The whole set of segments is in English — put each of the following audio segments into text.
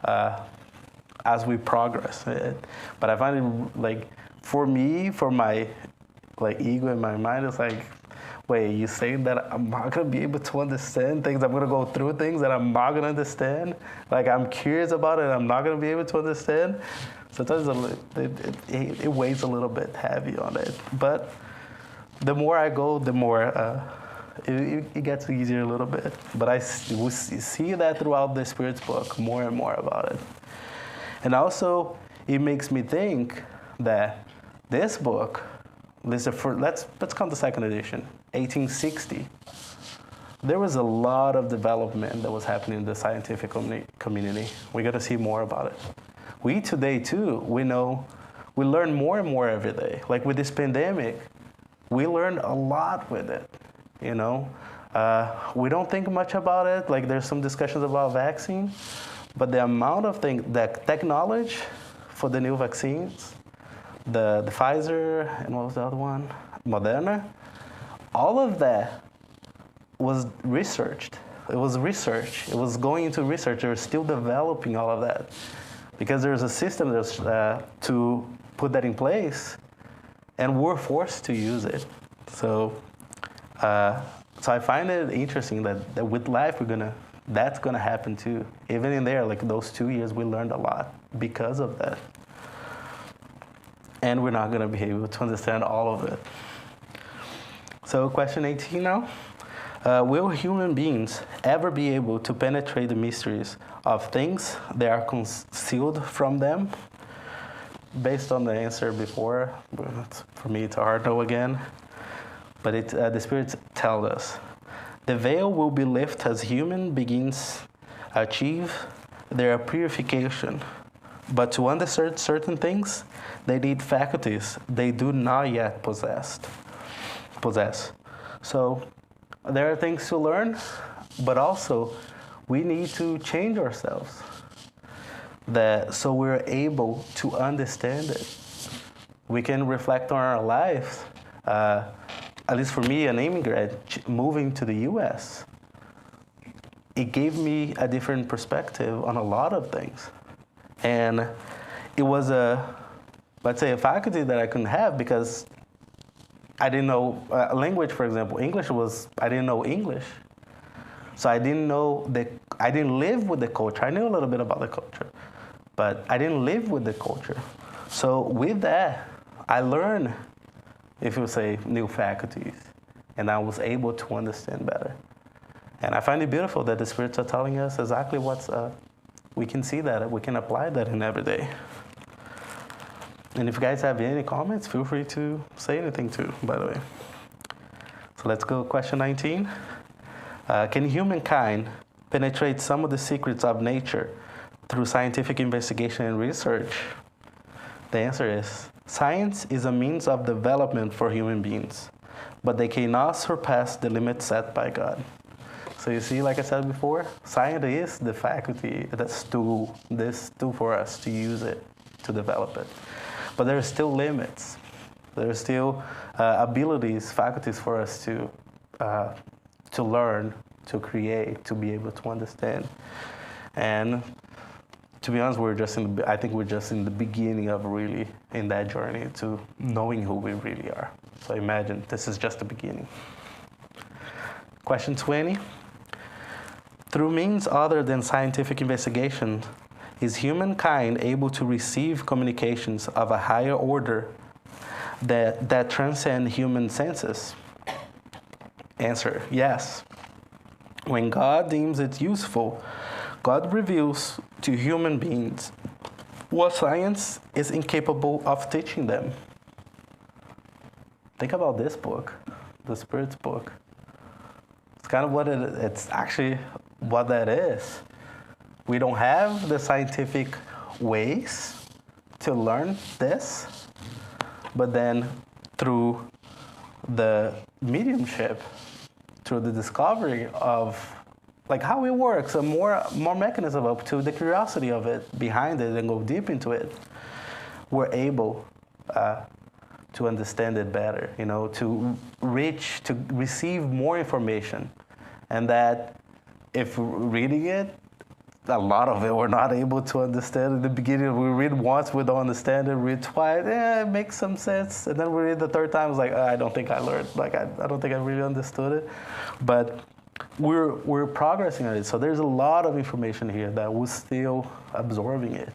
as we progress. But I find it like, for me, for my like ego in my mind, it's like, wait, you saying that I'm not gonna be able to understand things? I'm gonna go through things that I'm not gonna understand? Like, I'm curious about it, I'm not gonna be able to understand? Sometimes it weighs a little bit heavy on it. But the more I go, the more it gets easier a little bit. But I see that throughout the Spirit's book, more and more about it. And also, it makes me think that this book, let's count the second edition, 1860. There was a lot of development that was happening in the scientific community. We got to see more about it. We today too, we learn more and more every day. Like with this pandemic, we learned a lot with it, you know? We don't think much about it. Like, there's some discussions about vaccine, but the amount of that technology for the new vaccines, the Pfizer, and what was the other one? Moderna. All of that was researched. It was research. It was going into research. They're still developing all of that because there's a system to put that in place, and we're forced to use it. So I find it interesting that with life, that's gonna happen too. Even in there, like those 2 years, we learned a lot because of that. And we're not going to be able to understand all of it. So question 18 now. Will human beings ever be able to penetrate the mysteries of things that are concealed from them? Based on the answer before, for me it's a hard no again. But the Spirit tells us, the veil will be lifted as human beings achieve their purification. But to understand certain things, they need faculties they do not yet possess. So there are things to learn, but also we need to change ourselves so we're able to understand it. We can reflect on our lives. At least for me, an immigrant moving to the U.S., it gave me a different perspective on a lot of things. And it was let's say, a faculty that I couldn't have because I didn't know language, for example. I didn't know English. So I didn't live with the culture. I knew a little bit about the culture, but I didn't live with the culture. So with that, I learned, if you say, new faculties, and I was able to understand better. And I find it beautiful that the Spirits are telling us exactly we can see that, we can apply that in every day. And if you guys have any comments, feel free to say anything too, by the way. So let's go question 19. Can humankind penetrate some of the secrets of nature through scientific investigation and research? The answer is, science is a means of development for human beings, but they cannot surpass the limits set by God. So you see, like I said before, science is the faculty, this tool for us to use it, to develop it. But there are still limits. There are still abilities, faculties for us to learn, to create, to be able to understand. And to be honest, I think we're just in the beginning of really in that journey to knowing who we really are. So imagine this is just the beginning. Question 20. Through means other than scientific investigation, is humankind able to receive communications of a higher order that transcend human senses? Answer, yes. When God deems it useful, God reveals to human beings what science is incapable of teaching them. Think about this book, the Spirit's book. It's kind of it's actually what that is. We don't have the scientific ways to learn this, but then through the mediumship, through the discovery of like how it works, a more mechanism up to the curiosity of it behind it and go deep into it, we're able to understand it better, to receive more information. And that if reading it, a lot of it we're not able to understand. In the beginning, we read once, we don't understand it. Read twice, it makes some sense. And then we read the third time, it's like, I don't think I learned. Like, I don't think I really understood it. But we're progressing on it. So there's a lot of information here that we're still absorbing it.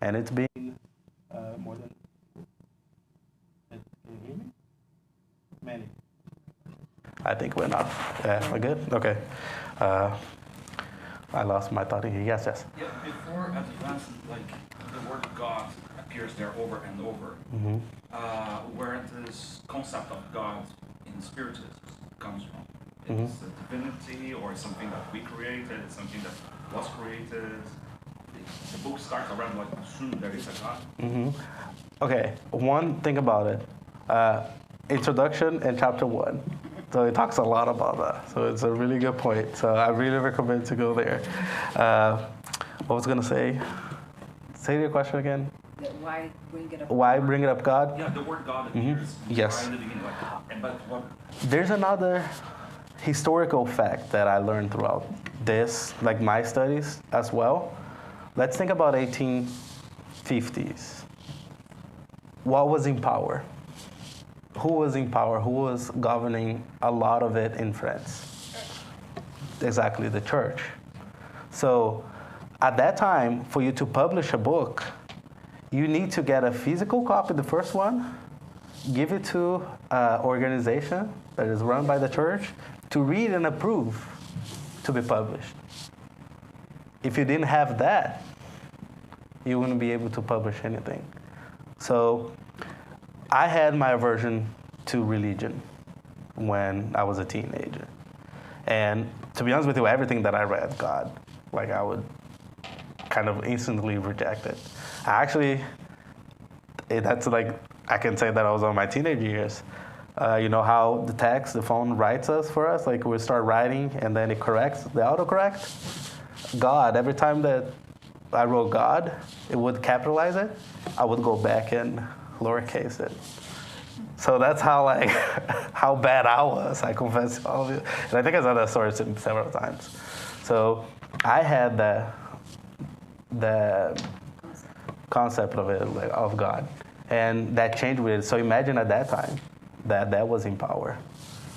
And it's been more than... Can you hear me? Many. I think we're not. We're good? Okay. I lost my thought here. Yes. Yeah, before at the last, like, the word God appears there over and over, where this concept of God in Spiritism comes from. It's a divinity, or something that we created, something that was created. The book starts around like, there is a God. Okay, one thing about it. Introduction and chapter 1. So it talks a lot about that. So it's a really good point. So I really recommend to go there. What was I going to say? Say your question again. Why bring it up? Why bring it up, God? Yeah, the word God appears Yes. right in the beginning. But what? There's another historical fact that I learned throughout this, like my studies as well. Let's think about 1850s. What was in power? Who was in power? Who was governing a lot of it in France? Exactly, the church. So at that time, for you to publish a book, you need to get a physical copy, the first one, give it to an organization that is run by the church to read and approve to be published. If you didn't have that, you wouldn't be able to publish anything. So I had my aversion to religion when I was a teenager. And to be honest with you, everything that I read, God, like I would kind of instantly reject it. That's like, I can say that I was on my teenage years. You know how the phone writes us for us? Like we start writing and then it corrects, the autocorrect? God, every time that I wrote God, it would capitalize it. I would go back and lowercase it. So that's how how bad I was, I confess to all of you. And I think I said that story several times. So I had the concept of it, like, of God. And that changed with it. So imagine at that time that was in power.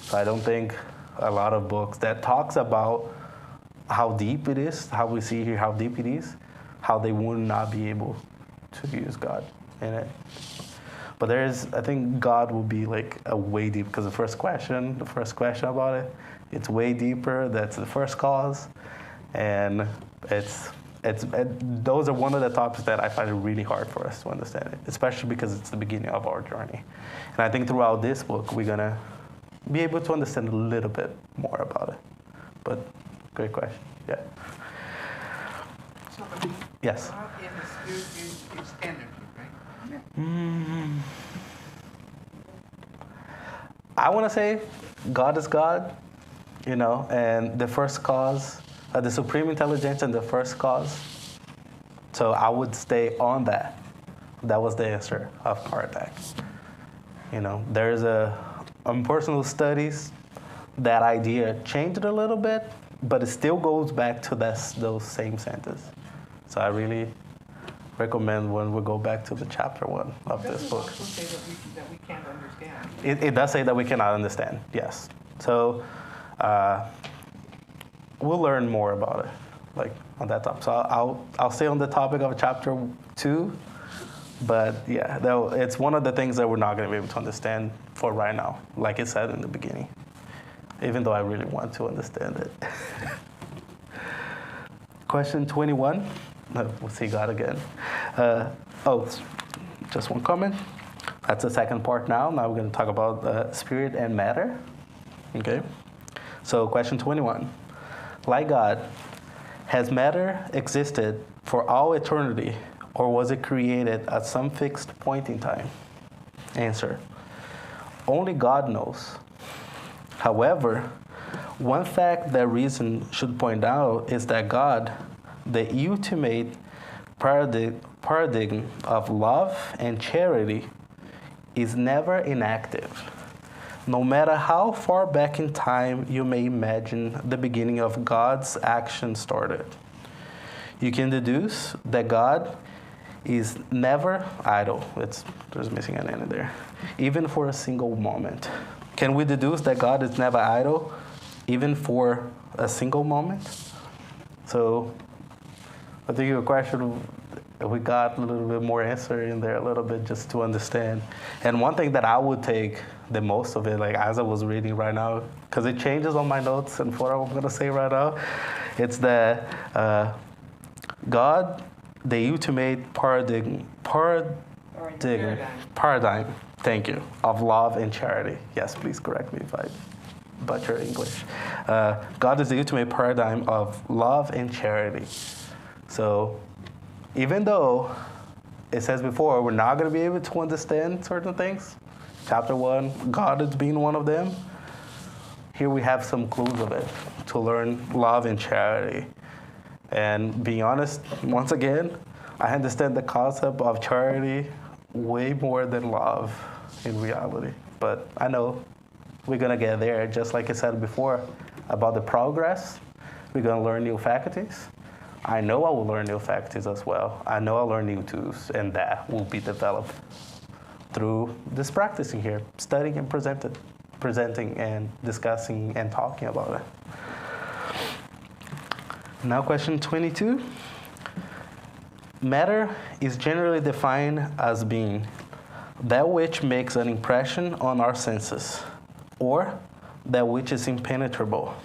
So I don't think a lot of books that talks about how deep it is, how we see here how deep it is, how they would not be able to use God in it. But I think God will be like a way deep, because the first question about it, it's way deeper. That's the first cause. And those are one of the topics that I find it really hard for us to understand it, especially because it's the beginning of our journey. And I think throughout this book, we're gonna be able to understand a little bit more about it. But great question, yeah. So, Yes. God in the spirit is energy, right? I want to say God is God, and the first cause, the supreme intelligence and the first cause. So I would stay on that. That was the answer of Kardec. There's on personal studies, that idea changed a little bit, but it still goes back to those same sentences. So I really recommend when we go back to the chapter 1 of this book. It doesn't also say that we can't understand. It does say that we cannot understand, yes. So we'll learn more about it, like on that topic. So I'll stay on the topic of chapter 2, but yeah, it's one of the things that we're not going to be able to understand for right now, like it said in the beginning, even though I really want to understand it. Question 21. We'll see God again. Just one comment. That's the second part now. Now we're going to talk about spirit and matter. Okay. So question 21. Like God, has matter existed for all eternity, or was it created at some fixed point in time? Answer. Only God knows. However, one fact that reason should point out is that God, the ultimate paradigm of love and charity, is never inactive. No matter how far back in time you may imagine the beginning of God's action started, you can deduce that God is never idle. There's missing an N in there. Even for a single moment. Can we deduce that God is never idle, even for a single moment? So I think your question, we got a little bit more answer in there a little bit just to understand. And one thing that I would take the most of it, like as I was reading right now, because it changes on my notes and what I'm going to say right now, it's that God, the ultimate paradigm, thank you, of love and charity. Yes, please correct me if I butcher English. God is the ultimate paradigm of love and charity. So even though it says before we're not going to be able to understand certain things, chapter 1, God is being one of them, here we have some clues of it to learn love and charity. And being honest, once again, I understand the concept of charity way more than love in reality. But I know we're going to get there, just like I said before, about the progress. We're going to learn new faculties. I know I will learn new faculties as well. I know I'll learn new tools, and that will be developed through this practicing here, studying and presenting and discussing and talking about it. Now question 22. Matter is generally defined as being that which makes an impression on our senses, or that which is impenetrable.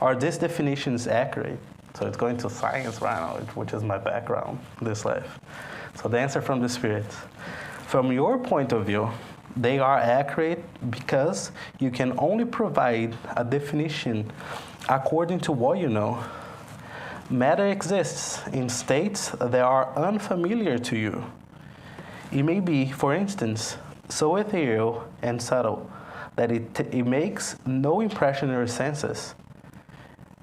Are these definitions accurate? So it's going to science right now, which is my background this life. So the answer from the Spirit. From your point of view, they are accurate because you can only provide a definition according to what you know. Matter exists in states that are unfamiliar to you. It may be, for instance, so ethereal and subtle that it makes no impression in your senses.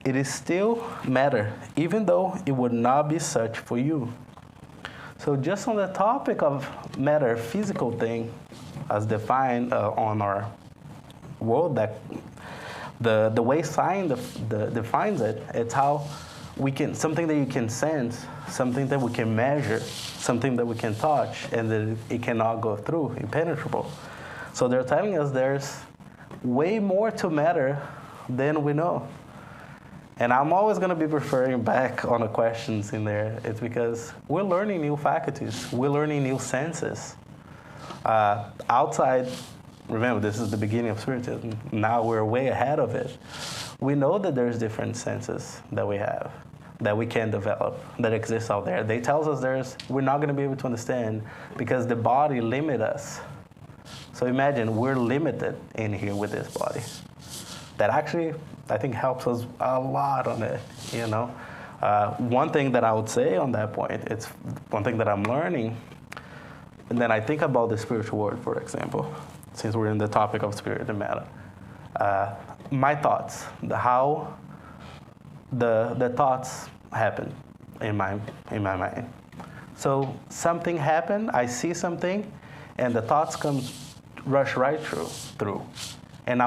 It is still matter, even though it would not be such for you. So just on the topic of matter, physical thing, as defined on our world, that the way science defines it, it's how we can, something that you can sense, something that we can measure, something that we can touch, and that it cannot go through, impenetrable. So they're telling us there's way more to matter than we know. And I'm always going to be referring back on the questions in there. It's because we're learning new faculties. We're learning new senses. Outside, remember, this is the beginning of Spiritism. Now we're way ahead of it. We know that there's different senses that we have, that we can develop, that exist out there. They tell us we're not going to be able to understand because the body limits us. So imagine we're limited in here with this body. That actually, I think, helps us a lot on it, you know. One thing that I would say on that point, it's one thing that I'm learning, and then I think about the spiritual world, for example, since we're in the topic of spirit and matter. My thoughts, how the thoughts happen in my mind. So something happened, I see something, and the thoughts rush right through. And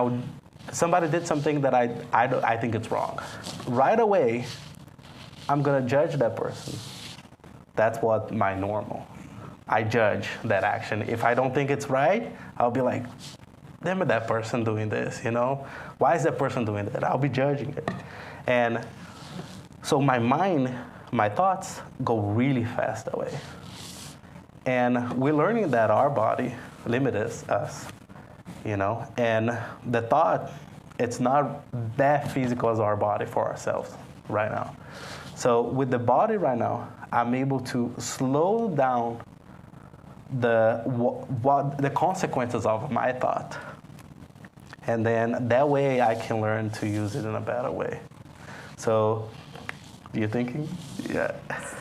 somebody did something that I think it's wrong. Right away, I'm going to judge that person. That's what my normal. I judge that action. If I don't think it's right, I'll be like, damn it, that person doing this, you know? Why is that person doing that? I'll be judging it. And so my mind, my thoughts go really fast away. And we're learning that our body limits us, you know? And the thought, it's not that physical as our body for ourselves right now. So with the body right now, I'm able to slow down the consequences of my thought. And then that way I can learn to use it in a better way. So, you're thinking? Yeah.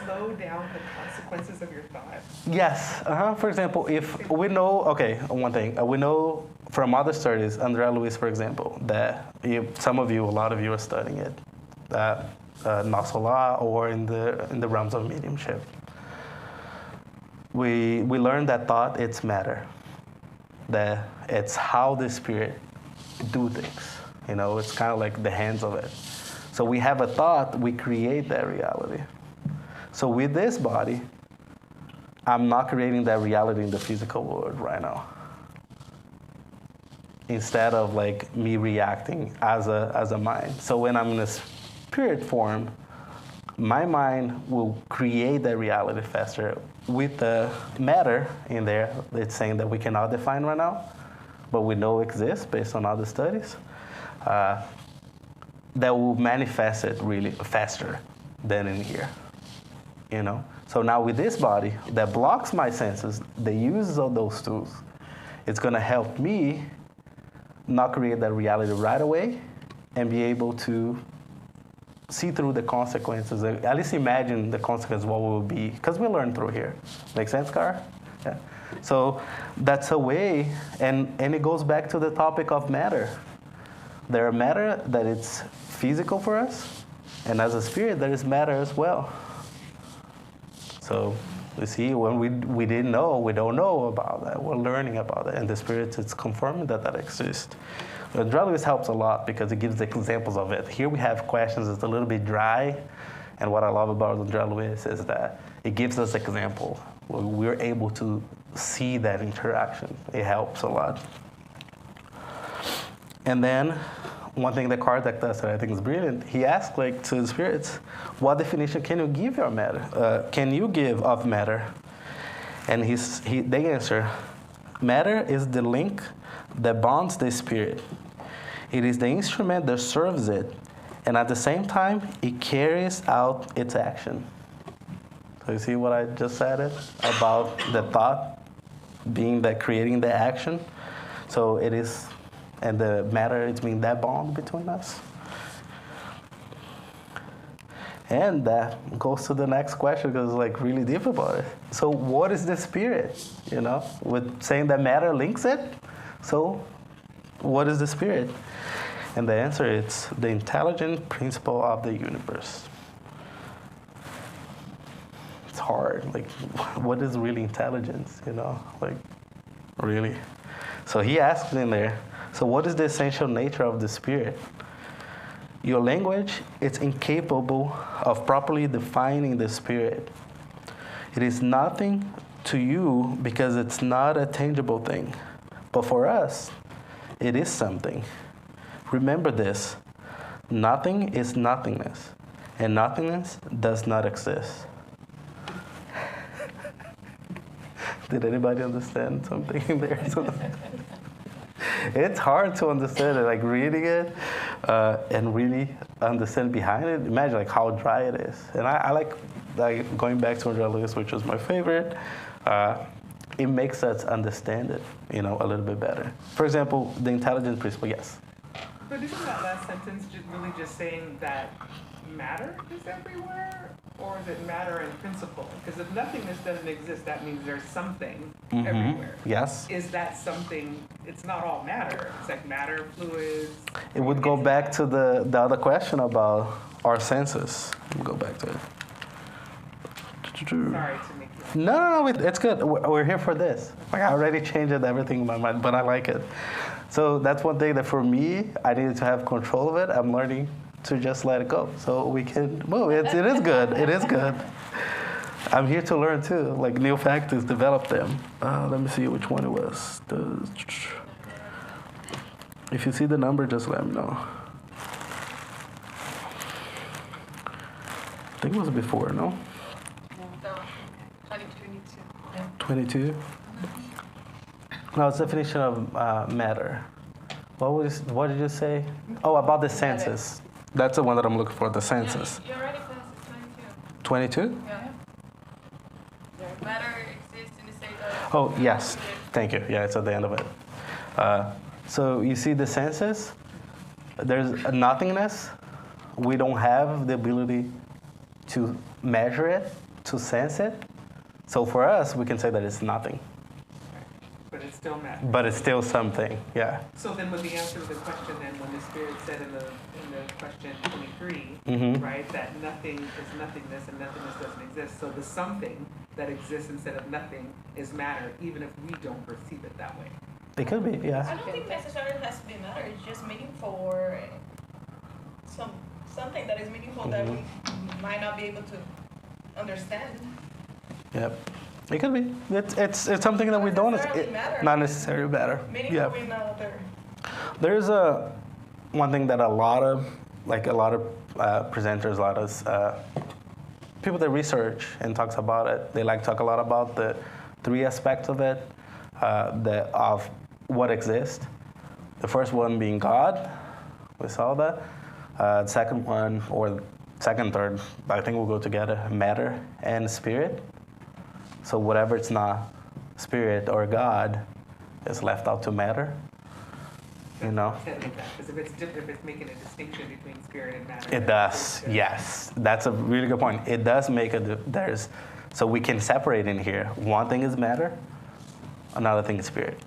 Slow down the consequences of your thought. Yes. For example, if we know, one thing, we know from other studies, Andrea Luiz, for example, that a lot of you are studying it, Nossa or in the realms of mediumship. We learned that thought, it's matter. That it's how the spirit do things. You know, it's kind of like the hands of it. So we have a thought, we create that reality. So with this body, I'm not creating that reality in the physical world right now. Instead of like me reacting as a mind. So when I'm in a spirit form, my mind will create that reality faster with the matter in there. It's saying that we cannot define right now, but we know exists based on other studies. That will manifest it really faster than in here, you know? So now with this body that blocks my senses, the use of those tools, it's gonna help me not create that reality right away and be able to see through the consequences, at least imagine the consequences, what will be, because we learn through here. Make sense, Car? Yeah. So that's a way, and it goes back to the topic of matter. There are matter that it's physical for us, and as a spirit, there is matter as well. So you see, when we didn't know, we don't know about that. We're learning about it, and the spirit is confirming that exists. Andrea Lewis helps a lot because it gives examples of it. Here we have questions that's a little bit dry, and what I love about Andrea Lewis is that it gives us example. We're able to see that interaction. It helps a lot. And then one thing that Kardec does that I think is brilliant, he asks like to the spirits, what definition can you give your matter? Can you give of matter? And they answer, matter is the link that bonds the spirit. It is the instrument that serves it, and at the same time, it carries out its action. So you see what I just said about the thought being that creating the action? So it is, and the matter is being that bond between us. And that goes to the next question because it's like really deep about it. So what is the spirit? You know, with saying that matter links it. So what is the spirit? And the answer is the intelligent principle of the universe. It's hard. Like, what is really intelligence? You know, like, really. So he asks in there, so what is the essential nature of the spirit? Your language is incapable of properly defining the spirit. It is nothing to you because it's not a tangible thing. But for us, it is something. Remember this, nothing is nothingness, and nothingness does not exist. Did anybody understand something in there? It's hard to understand it, like reading it and really understand behind it. Imagine like how dry it is. And I like going back to Andrea Lewis, which was my favorite. It makes us understand it, you know, a little bit better. For example, the intelligence principle, yes. But isn't that last sentence really just saying that matter is everywhere? Or is it matter in principle? Because if nothingness doesn't exist, that means there's something everywhere. Yes. Is that something, it's not all matter. It's like matter, fluids. It would go back to the other question about our senses. We'll go back to it. Sorry to make you... No, it's good. We're here for this. Like I already changed everything in my mind, but I like it. So that's one thing that for me, I needed to have control of it. I'm learning to just let it go so we can move. It is good. It is good. I'm here to learn too. Like new factors, develop them. Let me see which one it was. If you see the number, just let me know. I think it was before, no? 22? No, it's definition of matter. What did you say? Oh, about the senses. That's the one that I'm looking for, the senses. You already passed it, 22? Yeah. Matter exists in the state of... Oh, yes. Thank you. Yeah, it's at the end of it. So you see the senses? There's a nothingness. We don't have the ability to measure it, to sense it. So for us, we can say that it's nothing. But it's still matter. But it's still something, yeah. So then with the answer to the question then, when the Spirit said in the question 23, right, that nothing is nothingness and nothingness doesn't exist. So the something that exists instead of nothing is matter, even if we don't perceive it that way. It could be, yeah. I don't think necessarily it has to be matter. It's just meaningful or something that is meaningful that we might not be able to understand. Yep. It could be. It's something that we don't. Not necessarily matter. Meaningfully matter. There's one thing that a lot of presenters, a lot of people that research and talks about it, they like to talk a lot about the three aspects of it, of what exists. The first one being God. We saw that. The second one, or second, third, I think we'll go together, matter and spirit. So whatever it's not spirit or God is left out to matter. You know? Because if it's making a distinction between spirit and matter. It does, yes. That's a really good point. It does make so we can separate in here. One thing is matter, another thing is spirit.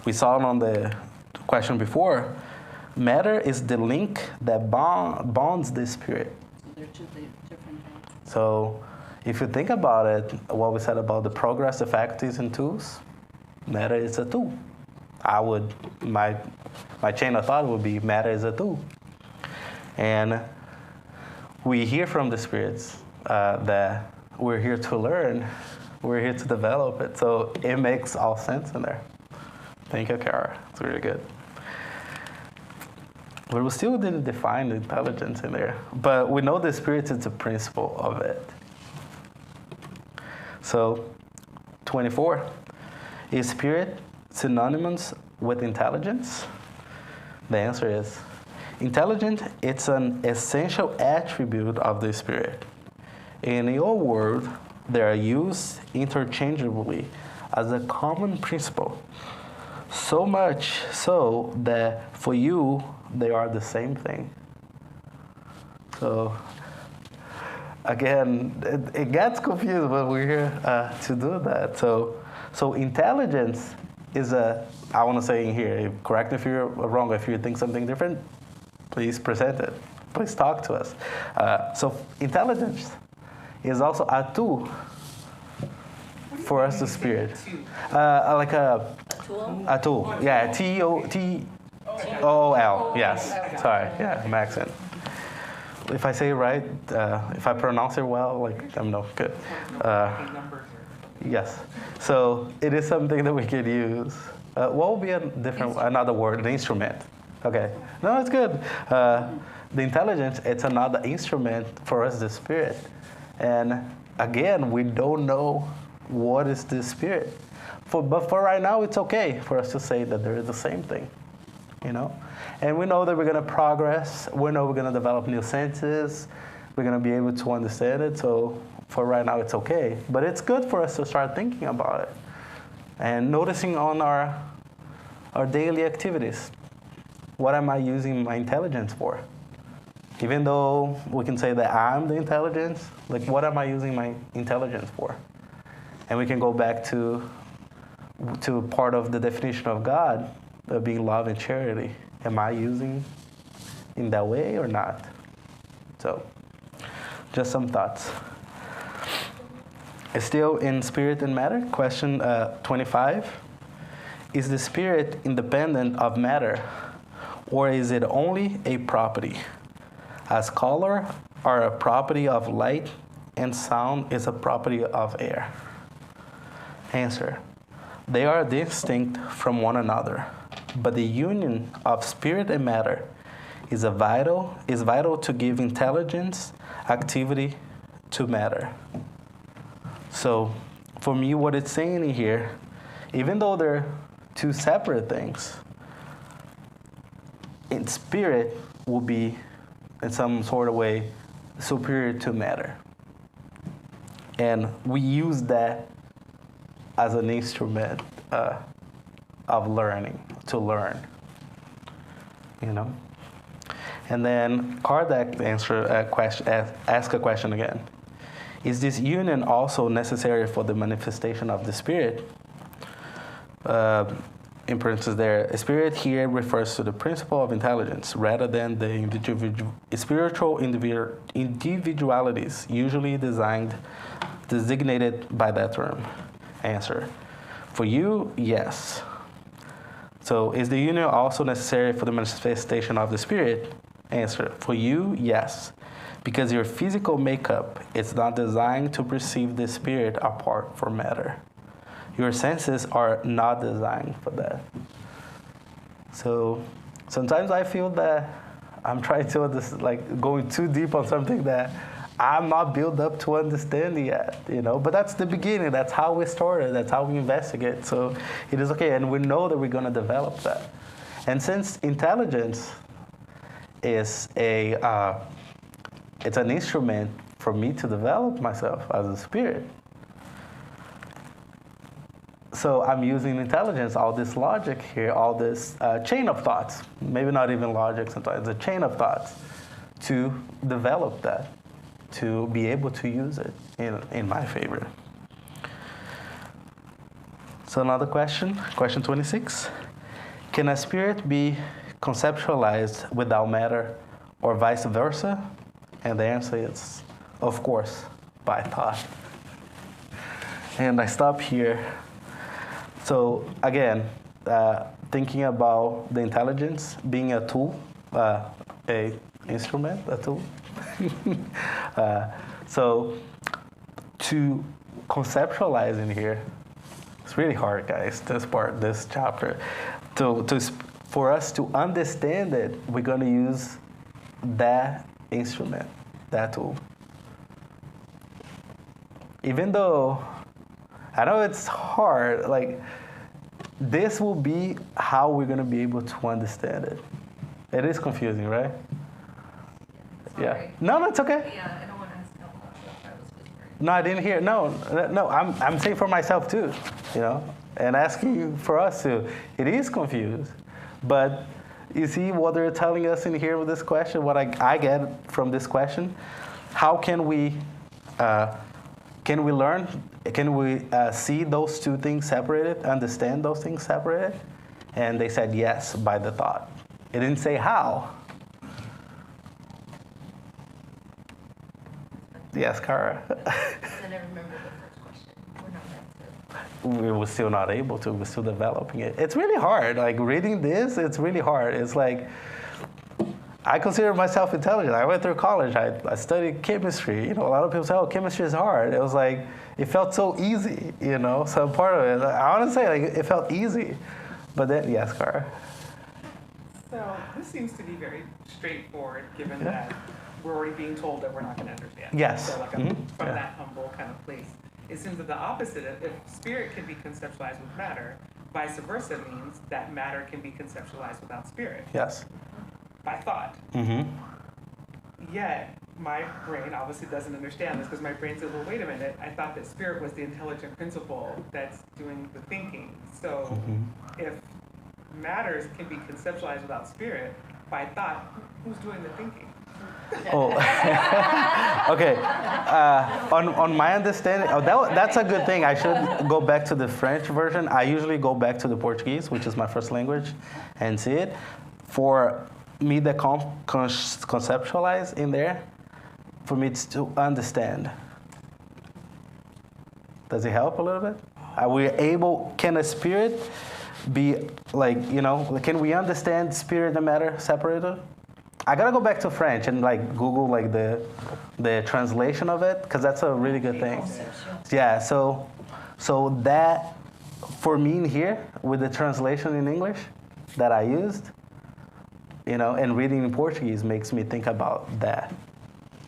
We saw it on the question before. Matter is the link that bonds the spirit. They're two different things. So if you think about it, what we said about the progressive faculties and tools, matter is a tool. My chain of thought would be matter is a tool. And we hear from the spirits that we're here to learn, we're here to develop it. So it makes all sense in there. Thank you, Kara. It's really good. But we still didn't define the intelligence in there. But we know the spirit is the principle of it. So, 24. Is spirit synonymous with intelligence? The answer is, intelligence, it's an essential attribute of the spirit. In your world, they are used interchangeably as a common principle. So much so that for you, they are the same thing. So, again, it gets confused when we're here to do that. So intelligence is I want to say in here, correct me if you're wrong, if you think something different, please present it. Please talk to us. So intelligence is also a tool for us to spirit. Like a tool. Yeah, Tool. Yes. Sorry. Yeah, I'm accent. If I say it right, if I pronounce it well, like I'm no good. Yes. So it is something that we could use. What would be another word? An instrument. Okay. No, it's good. The intelligence, it's another instrument for us, the spirit. And again, we don't know what is the spirit. But for right now, it's okay for us to say that they're the same thing. You know? And we know that we're going to progress. We know we're going to develop new senses. We're going to be able to understand it. So for right now, it's okay. But it's good for us to start thinking about it and noticing on our daily activities. What am I using my intelligence for? Even though we can say that I'm the intelligence, like what am I using my intelligence for? And we can go back to part of the definition of God, being love and charity. Am I using in that way or not? So, just some thoughts. Still in spirit and matter, question 25. Is the spirit independent of matter, or is it only a property? As color are a property of light and sound is a property of air. Answer. They are distinct from one another, but the union of spirit and matter is vital to give intelligence, activity to matter. So, for me, what it's saying in here, even though they're two separate things, in spirit will be, in some sort of way, superior to matter. And we use that as an instrument of learning, to learn, you know? And then Kardec ask a question again. Is this union also necessary for the manifestation of the spirit? In parentheses there, spirit here refers to the principle of intelligence rather than the spiritual individualities usually designated by that term. Answer. For you, yes. So is the union also necessary for the manifestation of the spirit? Answer. For you, yes. because your physical makeup is not designed to perceive the spirit apart from matter. Your senses are not designed for that. So sometimes I feel that I'm trying to going too deep on something that I'm not built up to understand yet, But that's the beginning. That's how we started. That's how we investigate. So it is okay, and we know that we're going to develop that. And since intelligence is it's an instrument for me to develop myself as a spirit. So I'm using intelligence, all this logic here, all this chain of thoughts, maybe not even logic sometimes, a chain of thoughts to develop that, to be able to use it in my favor. So another question 26. Can a spirit be conceptualized without matter or vice versa? And the answer is, of course, by thought. And I stop here. So again, thinking about the intelligence being a tool, a instrument, a tool. So to conceptualize in here, it's really hard, guys, this chapter. For us to understand it, we're going to use that instrument, that tool. Even though I know it's hard, this will be how we're going to be able to understand it. It is confusing, right? Sorry. Yeah. No, it's okay. Yeah, I don't want to ask how much I was whispering. No, I didn't hear. No. I'm saying for myself too, and asking for us too. It is confused, but you see what they're telling us in here with this question. What I get from this question: how can we learn? Can we see those two things separated? Understand those things separated? And they said yes by the thought. It didn't say how. Yes, Kara. And I remember the first question. We're not meant to. We were still not able to. We're still developing it. It's really hard. Reading this, it's really hard. It's I consider myself intelligent. I went through college. I studied chemistry. A lot of people say, "Oh, chemistry is hard." It was it felt so easy. Some part of it. I want to say it felt easy, but then yes, Kara. So this seems to be very straightforward, given that we're already being told that we're not going to understand. Yes. So from that humble kind of place, it seems that the opposite. If spirit can be conceptualized with matter, vice versa means that matter can be conceptualized without spirit. Yes. By thought. Mm-hmm. Yet my brain obviously doesn't understand this, because my brain says, well, wait a minute, I thought that spirit was the intelligent principle that's doing the thinking. So if matters can be conceptualized without spirit, by thought, who's doing the thinking? Oh, okay. On my understanding, that's a good thing. I should go back to the French version. I usually go back to the Portuguese, which is my first language, and see it. For me, the conceptualize in there, for me, it's to understand. Does it help a little bit? Are we able? Can a spirit be can we understand spirit and matter separated? I gotta go back to French and Google the translation of it, because that's a really good thing. Yeah. So that for me in here with the translation in English that I used, and reading in Portuguese makes me think about that.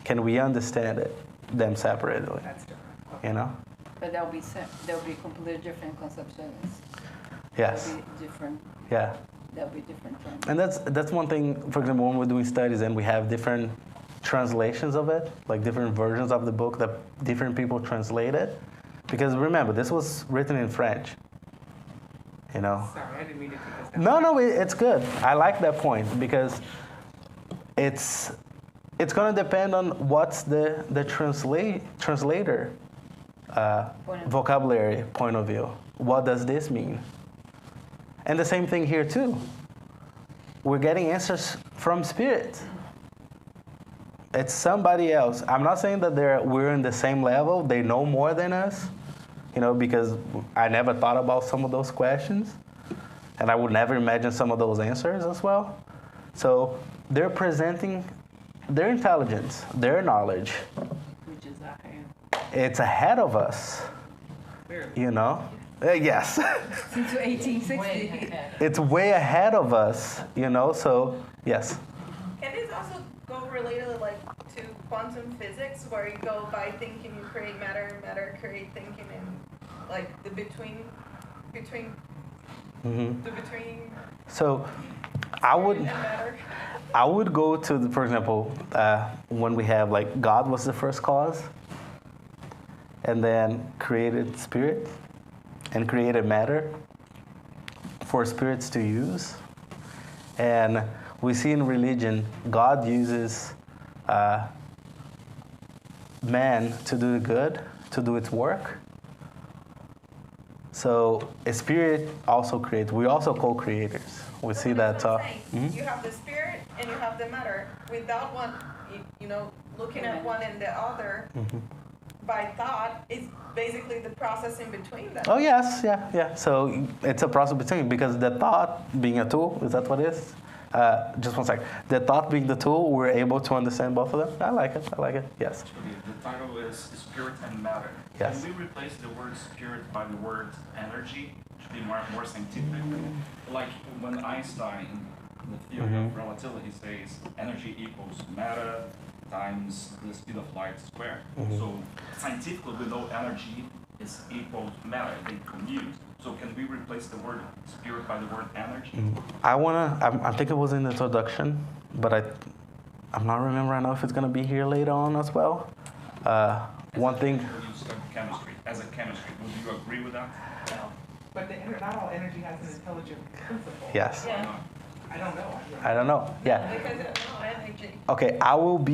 Can we understand them separately? That's different. But there'll be completely different conceptions. Yes. There'll be different. Yeah. There'll be different terms. And that's one thing. For example, when we're doing studies and we have different translations of it, different versions of the book that different people translate it. Because remember, this was written in French. Sorry, I didn't mean to take this down. No, it's good. I like that point, because it's going to depend on what's the translator vocabulary point of view. What does this mean? And the same thing here too. We're getting answers from spirit. It's somebody else. I'm not saying that we're in the same level. They know more than us, because I never thought about some of those questions, and I would never imagine some of those answers as well. So they're presenting their intelligence, their knowledge, Which is our hand. it's ahead of us, you know? Yes. Since 1860. Way ahead. It's way ahead of us, you know? So, yes. Can this also go related like to quantum physics, where you go by thinking you create matter, and matter create thinking, and like the between So, I would. and matter? I would go to, for example, when we have like God was the first cause, and then created spirit, and created matter for spirits to use. And we see in religion, God uses man to do the good, to do its work. So a spirit also creates. We also co-creators. We see that. That's what I'm saying. You have the spirit and you have the matter. Without one, looking at one and the other by thought, it's basically the process in between them. Oh yes, yeah. So it's a process between, because the thought being a tool, is that what it is? Just one sec. The thought being the tool, we're able to understand both of them. I like it. Yes. The title is Spirit and Matter. Yes. Can we replace the word spirit by the word energy to be more scientific? Like when Einstein, in the theory of relativity, says energy equals matter times the speed of light squared. So scientifically, we know energy is equal to matter. They commute. So can we replace the word spirit by the word energy? I think it was in the introduction, but I'm not remembering right now if it's gonna be here later on as well. One thing. When you study chemistry, as a chemistry, would you agree with that? No. But not all energy has an intelligent principle. Yes. Yeah. I don't know. I don't know. Yeah. Because it's no energy. Okay. I would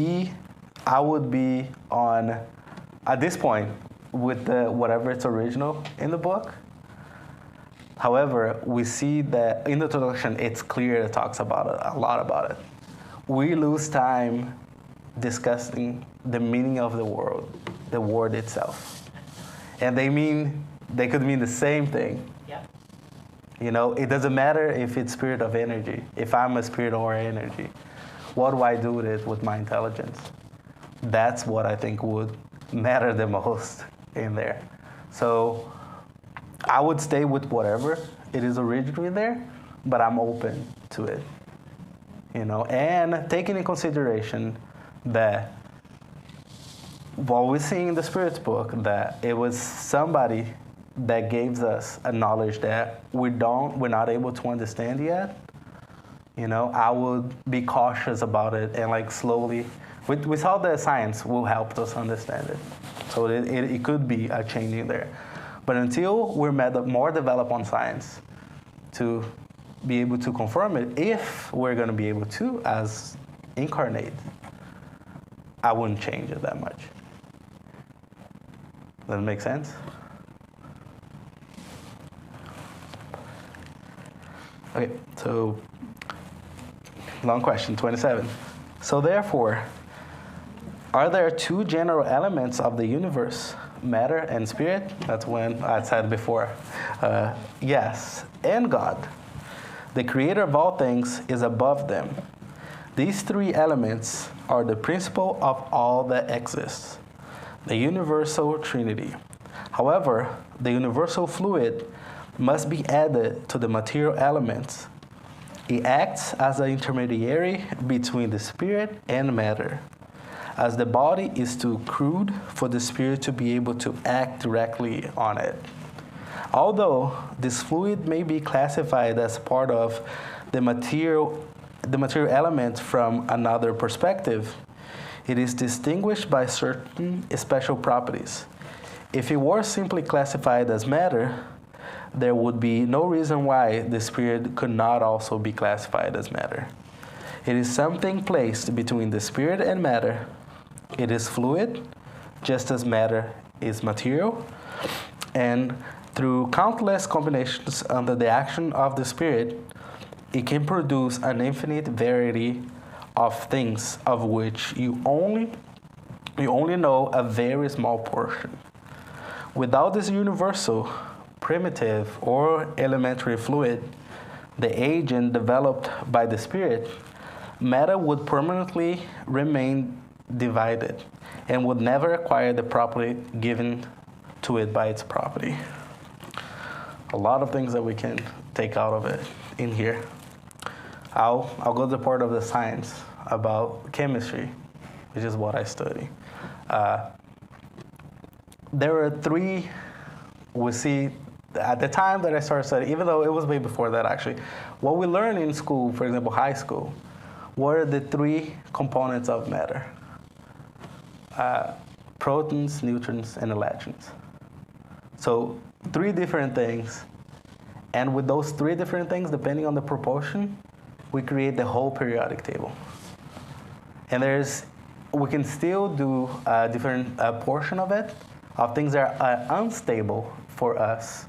be on at this point with the whatever it's original in the book. However, we see that in the introduction, it's clear it talks about it, a lot about it. We lose time discussing the meaning of the word itself. And they could mean the same thing. Yep. You know, it doesn't matter if it's spirit of energy, if I'm a spirit or energy. What do I do with it with my intelligence? That's what I think would matter the most in there. So I would stay with whatever it is originally there, but I'm open to it. You know, and taking in consideration that what we're seeing in the Spirit's book, that it was somebody that gave us a knowledge that we're not able to understand yet. You know, I would be cautious about it and like slowly, with all the science will help us understand it. So it could be a changing there. But until we're more developed on science to be able to confirm it, if we're going to be able to as incarnate, I wouldn't change it that much. Does that make sense? Okay, so long question, 27. So therefore, are there two general elements of the universe, matter and spirit? That's when I said before. Yes, and God, the creator of all things, is above them. These three elements are the principle of all that exists, the universal trinity. However, the universal fluid must be added to the material elements. It acts as an intermediary between the spirit and matter, as the body is too crude for the spirit to be able to act directly on it. Although this fluid may be classified as part of the material element from another perspective, it is distinguished by certain special properties. If it were simply classified as matter, there would be no reason why the spirit could not also be classified as matter. It is something placed between the spirit and matter. It is fluid, just as matter is material, and through countless combinations under the action of the spirit, it can produce an infinite variety of things of which you only know a very small portion. Without this universal, primitive, or elementary fluid, the agent developed by the spirit, matter would permanently remain divided and would never acquire the property given to it by its property. A lot of things that we can take out of it in here. I'll go to the part of the science about chemistry, which is what I study. There are three, we see, at the time that I started studying, even though it was way before that actually, what we learned in school, for example, high school, were the three components of matter. Protons, neutrons, and electrons. So 3 different things, and with those 3 different things, depending on the proportion, we create the whole periodic table. And we can still do a different portion of it, of things that are unstable for us.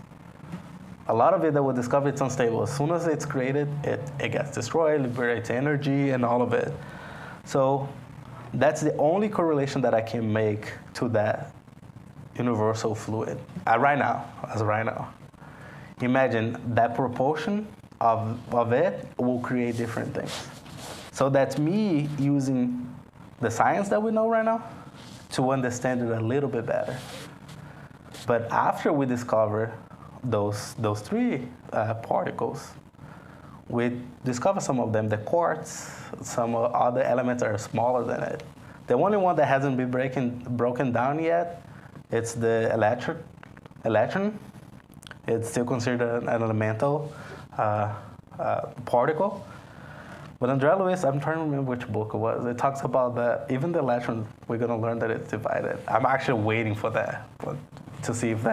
A lot of it that we discover it's unstable. As soon as it's created, it gets destroyed, liberates energy, and all of it. So that's the only correlation that I can make to that universal fluid as of right now. Imagine that proportion of it will create different things. So that's me using the science that we know right now to understand it a little bit better. But after we discover those 3 particles, we discover some of them, the quartz, some other elements are smaller than it. The only one that hasn't been broken down yet, it's the electron. It's still considered an elemental particle. But André Luiz, I'm trying to remember which book it was. It talks about that even the electron, we're going to learn that it's divided. I'm actually waiting for that to see if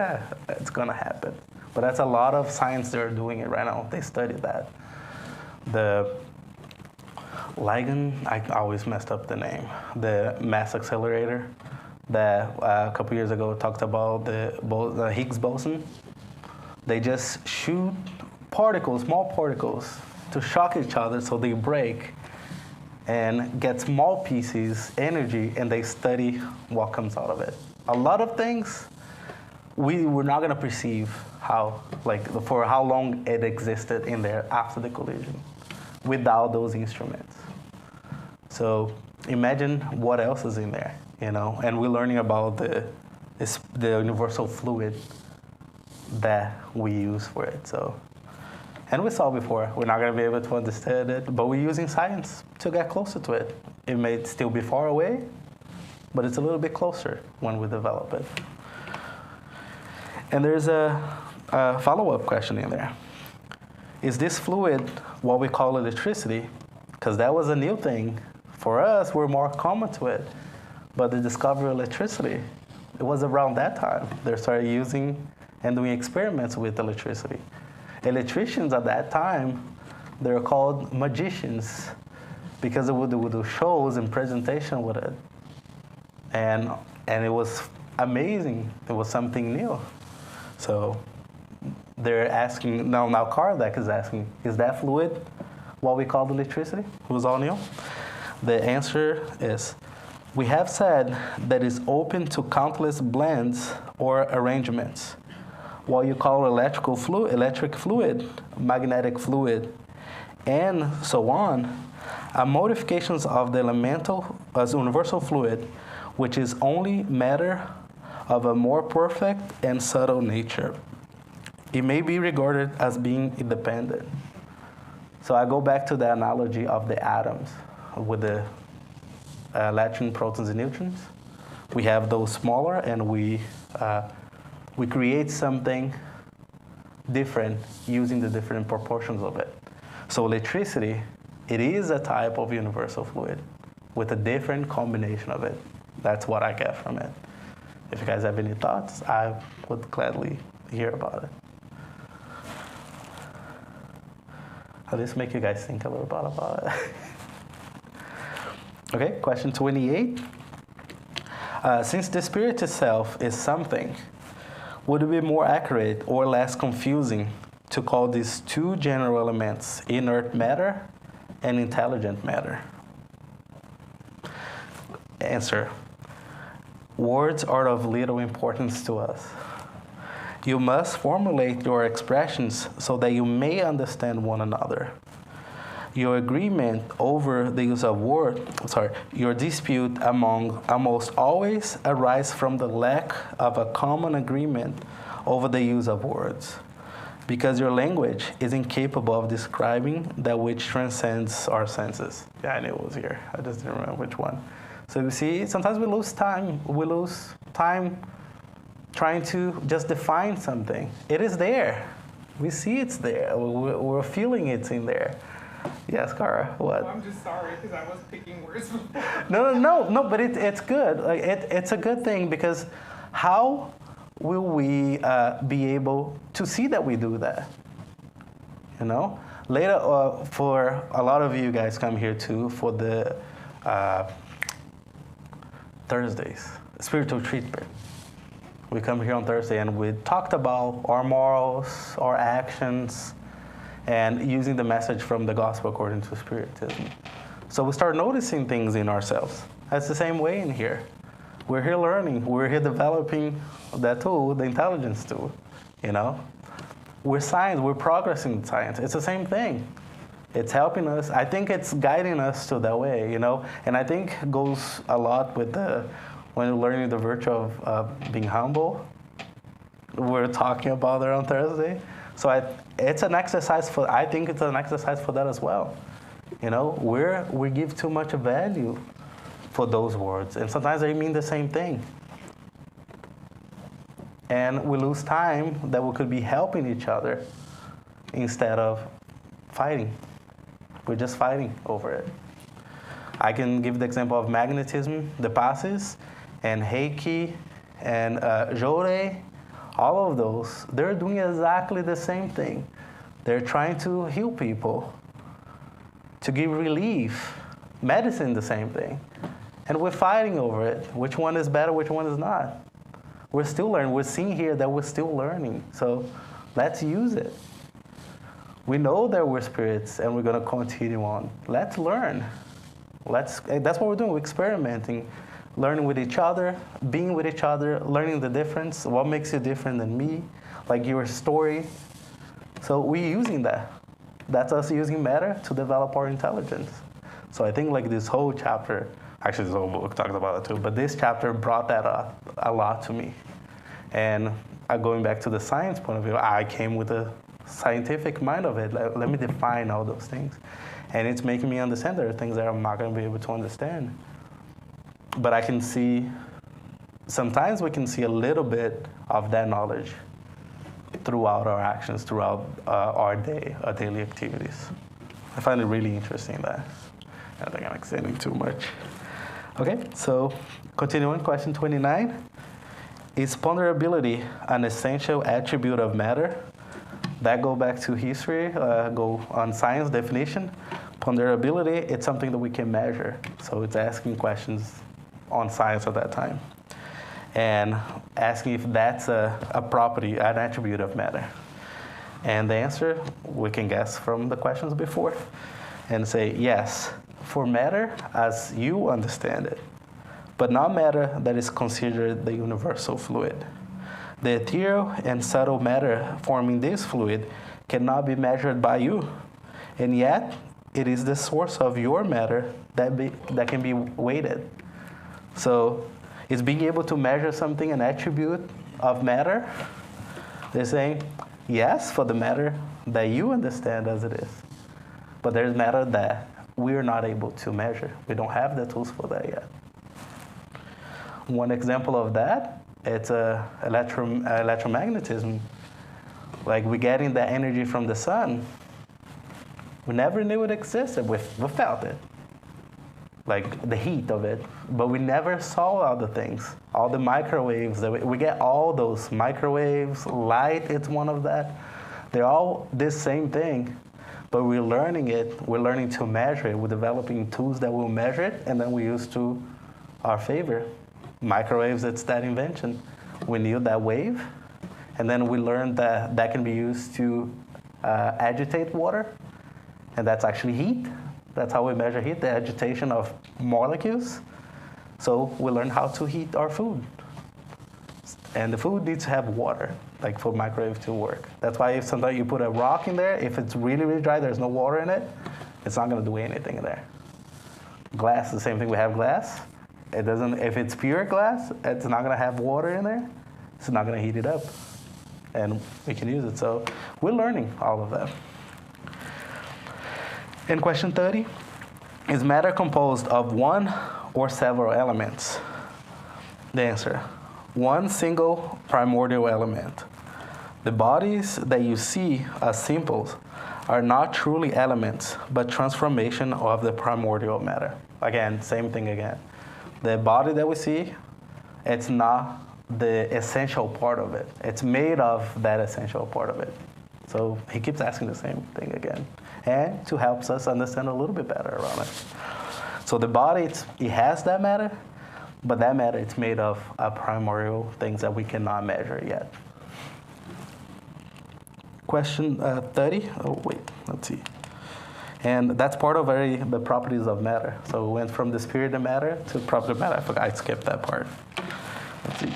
it's going to happen. But that's a lot of science they're doing it right now. They study that. The ligand, I always messed up the name. The mass accelerator that a couple years ago talked about the Higgs boson. They just shoot particles, small particles, to shock each other so they break and get small pieces, energy, and they study what comes out of it. A lot of things we were not going to perceive for how long it existed in there after the collision without those instruments. So imagine what else is in there, and we're learning about the universal fluid that we use for it. So, and we saw before, we're not going to be able to understand it, but we're using science to get closer to it. It may still be far away, but it's a little bit closer when we develop it. And there's a follow-up question in there. Is this fluid what we call electricity? Because that was a new thing. For us, we're more common to it. But the discovery of electricity, it was around that time. They started using and doing experiments with electricity. Electricians at that time, they were called magicians because they would do shows and presentation with it. And it was amazing. It was something new. So they're asking, now Kardec is asking, is that fluid what we call electricity? It was all new. The answer is, we have said that it's open to countless blends or arrangements. What you call electric fluid, magnetic fluid, and so on, are modifications of the elemental as universal fluid, which is only matter of a more perfect and subtle nature. It may be regarded as being independent. So I go back to the analogy of the atoms with the electrons, protons, and neutrons. We have those smaller, and we create something different using the different proportions of it. So electricity, it is a type of universal fluid with a different combination of it. That's what I get from it. If you guys have any thoughts, I would gladly hear about it. At least make you guys think a little bit about it. Okay, question 28. Since the spirit itself is something, would it be more accurate or less confusing to call these 2 general elements inert matter and intelligent matter? Answer. Words are of little importance to us. You must formulate your expressions so that you may understand one another. Your agreement over the use of your dispute among almost always arise from the lack of a common agreement over the use of words, because your language is incapable of describing that which transcends our senses. Yeah, I knew it was here. I just didn't remember which one. So you see, sometimes we lose time. We lose time trying to just define something. It is there. We see it's there. We're feeling it's in there. Yes, Cara, what? Oh, I'm just sorry because I was picking words before. No, but it's good. Like it's a good thing, because how will we be able to see that we do that? You know? Later, for a lot of you guys come here too for the Thursdays, spiritual treatment. We come here on Thursday and we talked about our morals, our actions, and using the message from the gospel according to Spiritism. So we start noticing things in ourselves. That's the same way in here. We're here learning. We're here developing that tool, the intelligence tool, you know? We're science. We're progressing in science. It's the same thing. It's helping us. I think it's guiding us to that way, you know? And I think it goes a lot with when you're learning the virtue of being humble. We're talking about it on Thursday. So it's an exercise I think it's an exercise for that as well. You know, we give too much value for those words, and sometimes they mean the same thing. And we lose time that we could be helping each other instead of fighting. We're just fighting over it. I can give the example of magnetism, the passes, and Reiki, and Jorei. All of those, they're doing exactly the same thing. They're trying to heal people, to give relief. Medicine, the same thing. And we're fighting over it. Which one is better, which one is not? We're still learning. We're seeing here that we're still learning. So let's use it. We know that we're spirits and we're going to continue on. Let's learn. That's what we're doing. We're experimenting. Learning with each other, being with each other, learning the difference, what makes you different than me, like your story. So we're using that. That's us using matter to develop our intelligence. So I think like this whole chapter, actually this whole book talked about it too, but this chapter brought that up a lot to me. And going back to the science point of view, I came with a scientific mind of it. Let me define all those things. And it's making me understand there are things that I'm not going to be able to understand. But I can see, sometimes we can see a little bit of that knowledge throughout our actions, throughout our daily activities. I find it really interesting that. I don't think I'm extending too much. Okay, so continuing, question 29. Is ponderability an essential attribute of matter? That go back to history, go on science definition. Ponderability, it's something that we can measure. So it's asking questions on science at that time, and asking if that's a property, an attribute of matter. And the answer, we can guess from the questions before, and say, yes, for matter as you understand it, but not matter that is considered the universal fluid. The ethereal and subtle matter forming this fluid cannot be measured by you, and yet it is the source of your matter that can be weighted. So it's being able to measure something, an attribute of matter. They're saying, yes, for the matter that you understand as it is. But there's matter that we're not able to measure. We don't have the tools for that yet. One example of that, it's electromagnetism. Like we're getting that energy from the sun. We never knew it existed. We felt it. Like the heat of it, but we never saw all the things, all the microwaves that we get. All those microwaves, light, it's one of that. They're all this same thing, but we're learning it. We're learning to measure it. We're developing tools that will measure it, and then we use to our favor. Microwaves, it's that invention. We knew that wave, and then we learned that that can be used to agitate water, and that's actually heat. That's how we measure heat, the agitation of molecules. So we learn how to heat our food. And the food needs to have water, like for microwave to work. That's why if sometimes you put a rock in there, if it's really, really dry, there's no water in it, It's not going to do anything in there. Glass, the same thing. We have glass. It doesn't. If it's pure glass, it's not going to have water in there. It's not going to heat it up, and we can use it. So we're learning all of that. In question 30, is matter composed of one or several elements? The answer, one single primordial element. The bodies that you see as symbols are not truly elements, but transformation of the primordial matter. Again, same thing again. The body that we see, it's not the essential part of it. It's made of that essential part of it. So he keeps asking the same thing again. And to help us understand a little bit better around it. So the body, it has that matter, but that matter, it's made of primordial things that we cannot measure yet. Question 30. Oh, wait, let's see. And that's part of the properties of matter. So we went from the spirit of matter to property of matter. I forgot, I skipped that part. Let's see.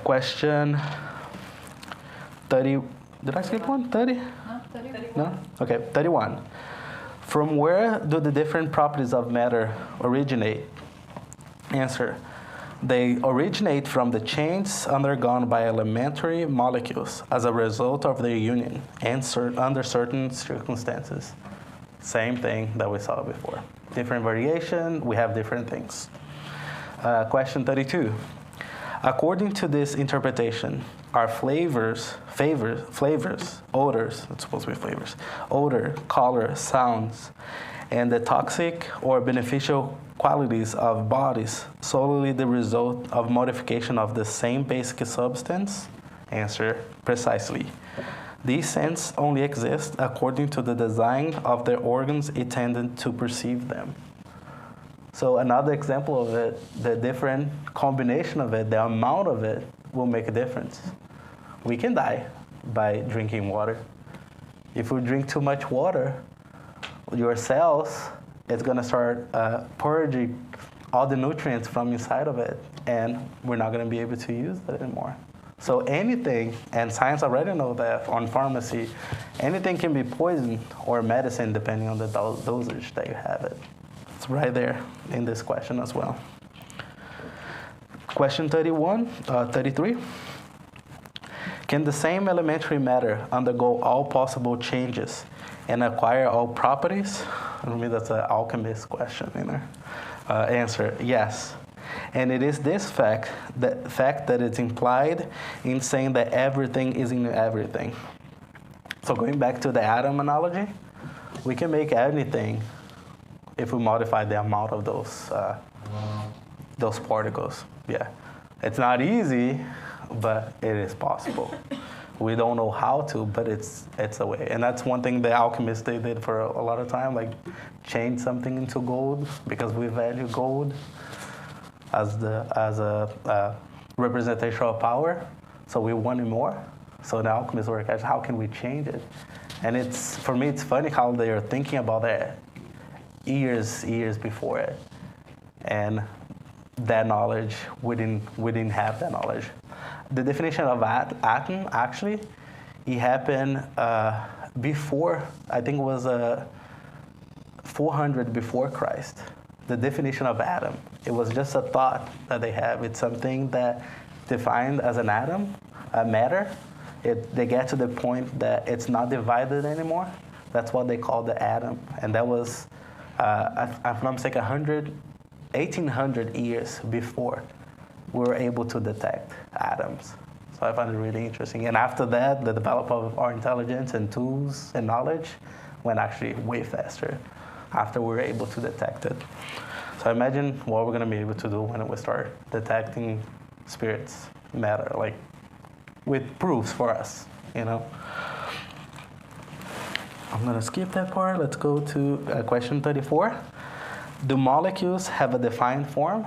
Question 30. Did I skip one? 30? No, 31. No? Okay, 31. From where do the different properties of matter originate? Answer. They originate from the changes undergone by elementary molecules as a result of their union and under certain circumstances. Same thing that we saw before. Different variation, we have different things. Question 32. According to this interpretation, are flavors, odors, it's supposed to be flavors, odor, color, sounds, and the toxic or beneficial qualities of bodies solely the result of modification of the same basic substance? Answer, precisely. These scents only exist according to the design of the organs intended to perceive them. So another example of it, the different combination of it, the amount of it will make a difference. We can die by drinking water. If we drink too much water, your cells, it's going to start purging all the nutrients from inside of it, and we're not going to be able to use it anymore. So anything, and science already know that on pharmacy, anything can be poison or medicine depending on the dosage that you have it. It's right there in this question as well. Question 33. Can the same elementary matter undergo all possible changes and acquire all properties? I mean, that's an alchemist question in there. Answer, yes. And it is this fact that is implied in saying that everything is in everything. So going back to the atom analogy, we can make anything if we modify the amount of those particles. Yeah, it's not easy, but it is possible. We don't know how to, but it's a way. And that's one thing the alchemists, they did for a lot of time, like change something into gold because we value gold as a representation of power. So we wanted more. So the alchemists were like, how can we change it? And for me, it's funny how they are thinking about that years before it. And that knowledge, we didn't have that knowledge. The definition of atom, actually, it happened before, I think it was 400 before Christ. The definition of atom, it was just a thought that they have. It's something that defined as an atom, a matter. They get to the point that it's not divided anymore. That's what they call the atom. And that was, if I'm not mistaken, 1800 years before we were able to detect atoms. So I find it really interesting. And after that, the development of our intelligence and tools and knowledge went actually way faster after we were able to detect it. So imagine what we're going to be able to do when we start detecting spirits, matter, like with proofs for us, you know. I'm going to skip that part. Let's go to question 34. Do molecules have a defined form?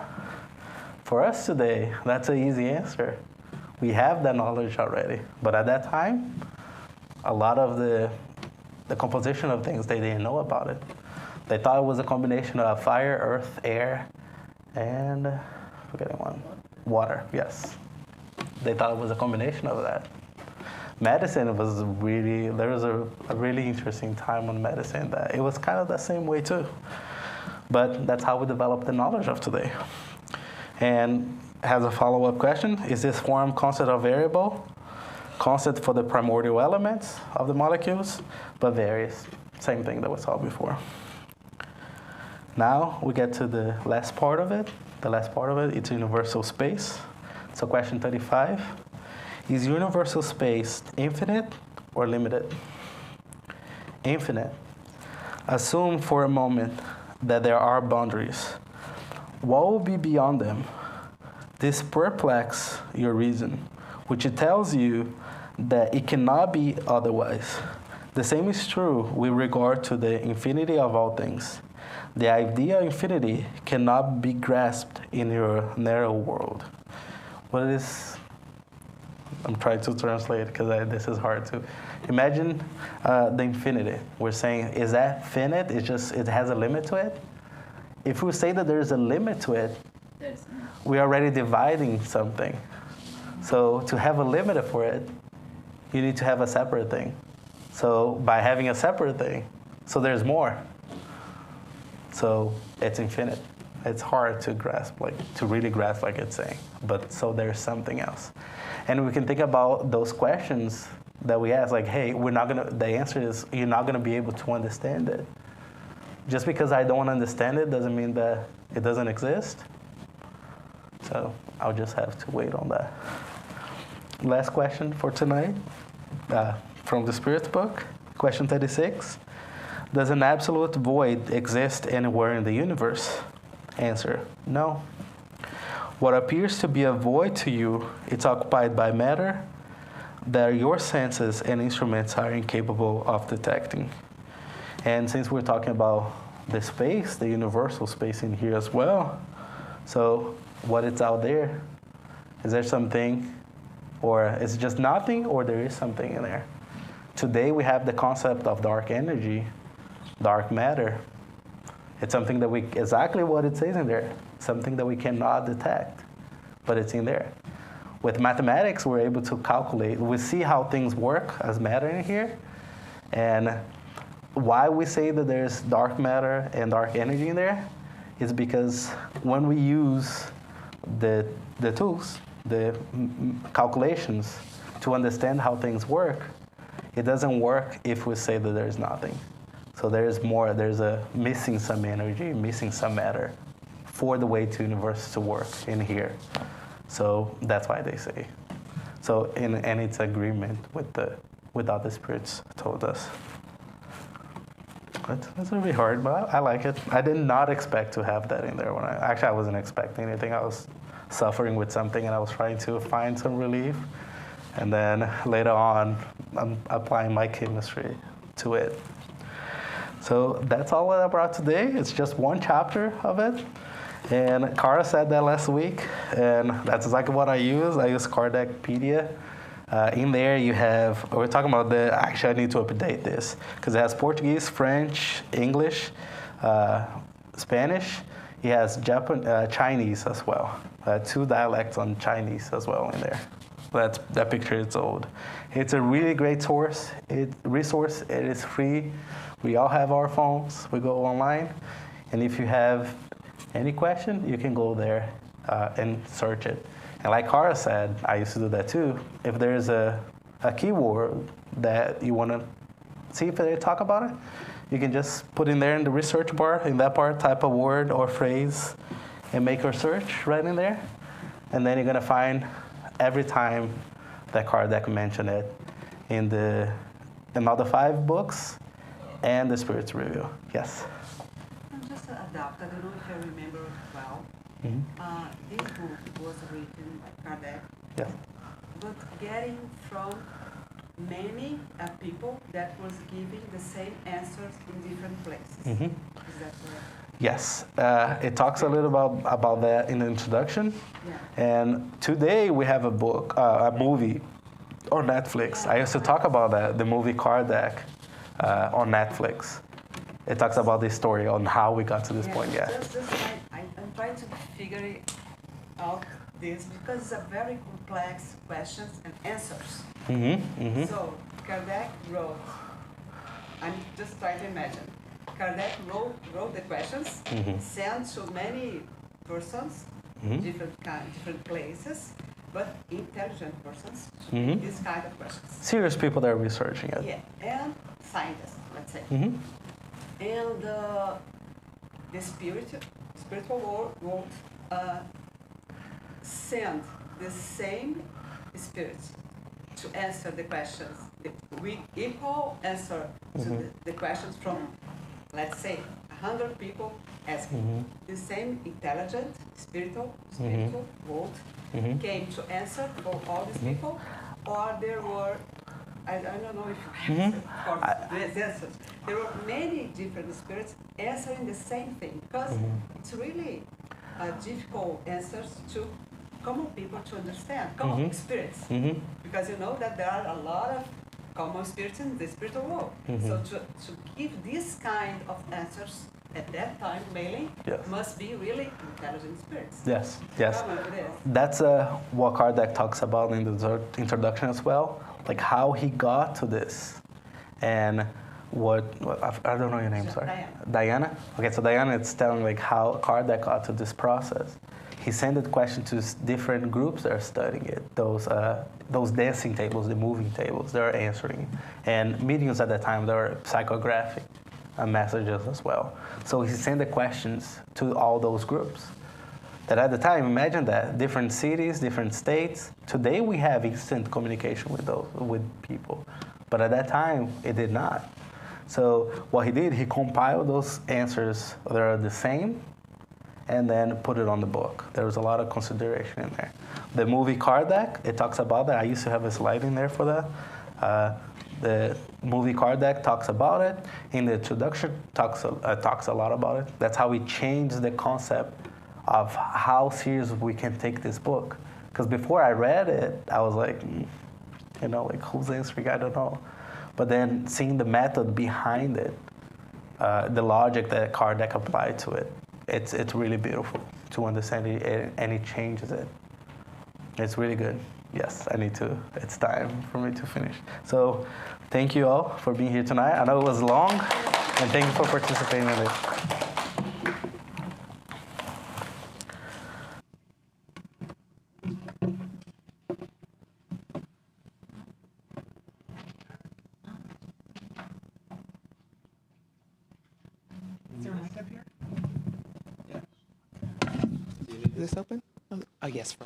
For us today, that's an easy answer. We have that knowledge already. But at that time, a lot of the composition of things, they didn't know about it. They thought it was a combination of fire, earth, air, and, forgetting one, water, yes. They thought it was a combination of that. medicine was really, there was a really interesting time on medicine that it was kind of the same way too. But that's how we developed the knowledge of today. And has a follow-up question, is this form constant or variable? Constant for the primordial elements of the molecules, but varies. Same thing that we saw before. Now we get to the last part of it. The last part of it, it's universal space. So question 35, is universal space infinite or limited? Infinite. Assume for a moment that there are boundaries. What will be beyond them? This perplexes your reason, which tells you that it cannot be otherwise. The same is true with regard to the infinity of all things. The idea of infinity cannot be grasped in your narrow world. What is, I'm trying to translate because this is hard to. Imagine the infinity. We're saying, is that finite? It's just, it has a limit to it? If we say that there's a limit to it, we're already dividing something. So to have a limit for it, you need to have a separate thing. So by having a separate thing, so there's more. So it's infinite. It's hard to grasp, like to really grasp like it's saying. But so there's something else. And we can think about those questions that we ask, like, hey, the answer is you're not gonna be able to understand it. Just because I don't understand it doesn't mean that it doesn't exist. So I'll just have to wait on that. Last question for tonight, from the Spirit book, question 36. Does an absolute void exist anywhere in the universe? Answer, no. What appears to be a void to you, it's occupied by matter that your senses and instruments are incapable of detecting. And since we're talking about the space, the universal space in here as well, so what is out there? Is there something, or is it just nothing, or there is something in there? Today we have the concept of dark energy, dark matter. It's something that exactly what it says in there, something that we cannot detect, but it's in there. With mathematics, we're able to calculate. We see how things work as matter in here, and why we say that there's dark matter and dark energy in there is because when we use the tools, the calculations to understand how things work, it doesn't work if we say that there's nothing. So there's more, there's a missing some energy, missing some matter for the way to universe to work in here. So that's why they say. So, and it's agreement with what the spirits told us. It's really hard, but I like it. I did not expect to have that in there. I wasn't expecting anything. I was suffering with something and I was trying to find some relief. And then later on, I'm applying my chemistry to it. So that's all that I brought today. It's just one chapter of it. And Cara said that last week, and that's exactly what I use. I use Kardecpedia. In there you have, we're talking about actually I need to update this, because it has Portuguese, French, English, Spanish. It has Chinese as well. 2 dialects on Chinese as well in there. That picture is old. It's a really great resource. It is free. We all have our phones. We go online. And if you have any question, you can go there and search it. And like Cara said, I used to do that too. If there's a keyword that you want to see if they talk about it, you can just put in there in the research bar, in that part, type a word or phrase and make your search right in there. And then you're going to find every time that Kardec mentioned it in all the 5 books and the Spirit's Review. Yes? I'm just adopted. I don't know if I remember it well. Mm-hmm. This book was written by Kardec, Yes. but getting from many people that was giving the same answers in different places. Mm-hmm. Is that correct? Yes. It talks a little about that in the introduction. Yeah. And today we have a movie on Netflix. I used to talk about that, the movie Kardec on Netflix. It talks about this story on how we got to this point. Yeah. I'm trying to figure it out this because it's a very complex questions and answers. So Kardec wrote, I'm just trying to imagine. Kardec wrote the questions, sent to many persons, different places, but intelligent persons, this kind of questions. Serious people that are researching it. Yeah, and scientists, let's say. And the spiritual world send the same spirit to answer the questions. We equal answer to the questions from, let's say, 100 people asking. The same intelligent, spiritual world came to answer for all these people, or there were, I don't know if you answer for these answers. There were many different spirits answering the same thing, because it's really difficult answers to common people to understand, common spirits, because you know that there are a lot of common spirits in the spiritual world. So to give this kind of answers at that time, mainly, must be really intelligent spirits. Yes. Come with this. That's what Kardec talks about in the introduction as well, like how he got to this, and what I don't know your name, sorry. Diana? Okay, so Diana is telling like how Kardec got to this process. He sent the question to different groups that are studying it. Those dancing tables, the moving tables, they're answering. And mediums at that time, they were psychographic messages as well. So he sent the questions to all those groups. That at the time, imagine that, different cities, different states. Today we have instant communication with people. But at that time, it did not. So what he did, he compiled those answers that are the same, and then put it on the book. There was a lot of consideration in there. The movie Kardec, it talks about that. I used to have a slide in there for that. The movie Kardec talks about it. In the introduction, talks a lot about it. That's how we changed the concept of how serious we can take this book. Because before I read it, I was like, like who's answering? I don't know. But then seeing the method behind it, the logic that Kardec applied to it, it's really beautiful to understand it, and it changes it. It's really good. Yes, it's time for me to finish. So thank you all for being here tonight. I know it was long, and thank you for participating in it. Is there a mic up here? Yeah. Is this open? Oh, yes.